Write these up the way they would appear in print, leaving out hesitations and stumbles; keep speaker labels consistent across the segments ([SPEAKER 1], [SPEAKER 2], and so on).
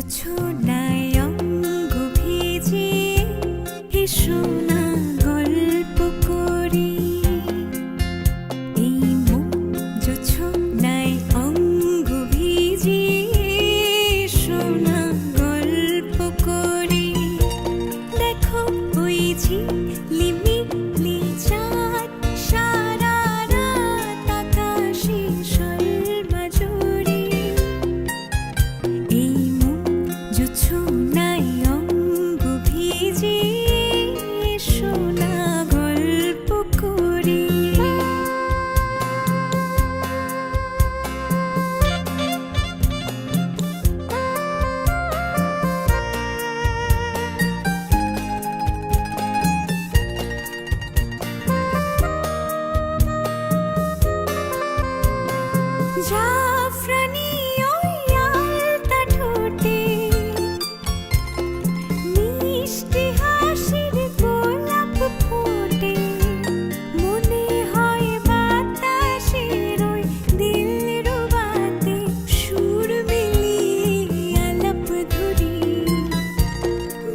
[SPEAKER 1] জোছনায় অঙ্গ ভিজে এসো না গল্প করি। এই মন জোছনায় অঙ্গ ভিজে এসো না গল্প করি। দেখো ওই ঝিলিমিলি চাঁদ সারা রাত আকাশে সর্বজুড়ে। এই জোছনায় অঙ্গ ভিজে এসো না গল্প করি। জাফরানি ওই আলতা ঠোঁটে মিষ্টি হাসির গোলাপ ফোটে। মনে হয় বাতাসের ওই দিলরুবাতে সুর মিলিয়ে আলাপ ধরি।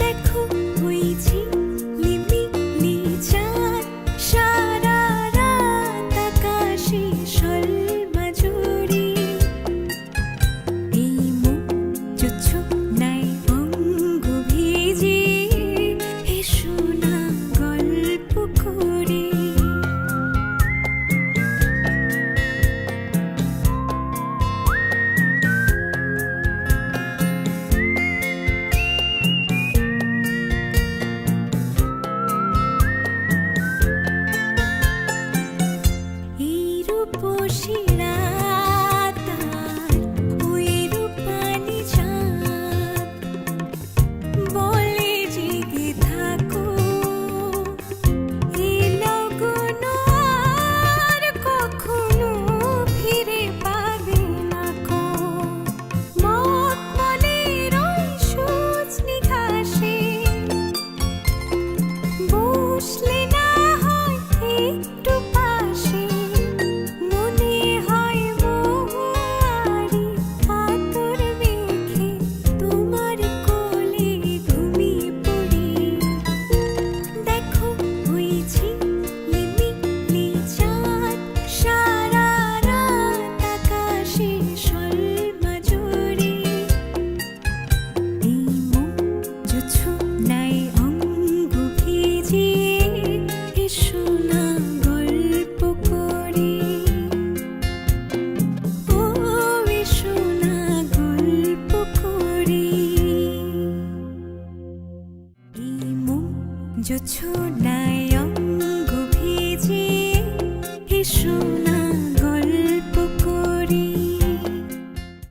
[SPEAKER 1] দেখো ওই ঝিলিমিলি চাঁদ সারা রাত আকাশে সর্বজুড়ে। এই জোছনায় অঙ্গ ভিজে এসো না গল্প করি। এই রূপসী রাত আর ওই রূপালি চাঁদ বলে জেগে থাকো। এই লগন আর কখনো ফিরে পাবে না কো। মখমলের ওই সজনি ঘাসে বসলে না হয় একটু পাশে। মনে হয় মহুয়ারি আতর মেখে তোমার কোলে ঘুমিয়ে পড়ি। দেখো ওই ঝিলিমিলি চাঁদ সারা রাত আকাশে সর্বজুড়ে। এই জোছনায় অঙ্গ ভিজে এসো না গল্প করি। ও এসো না গল্প করি। এই জোছনায়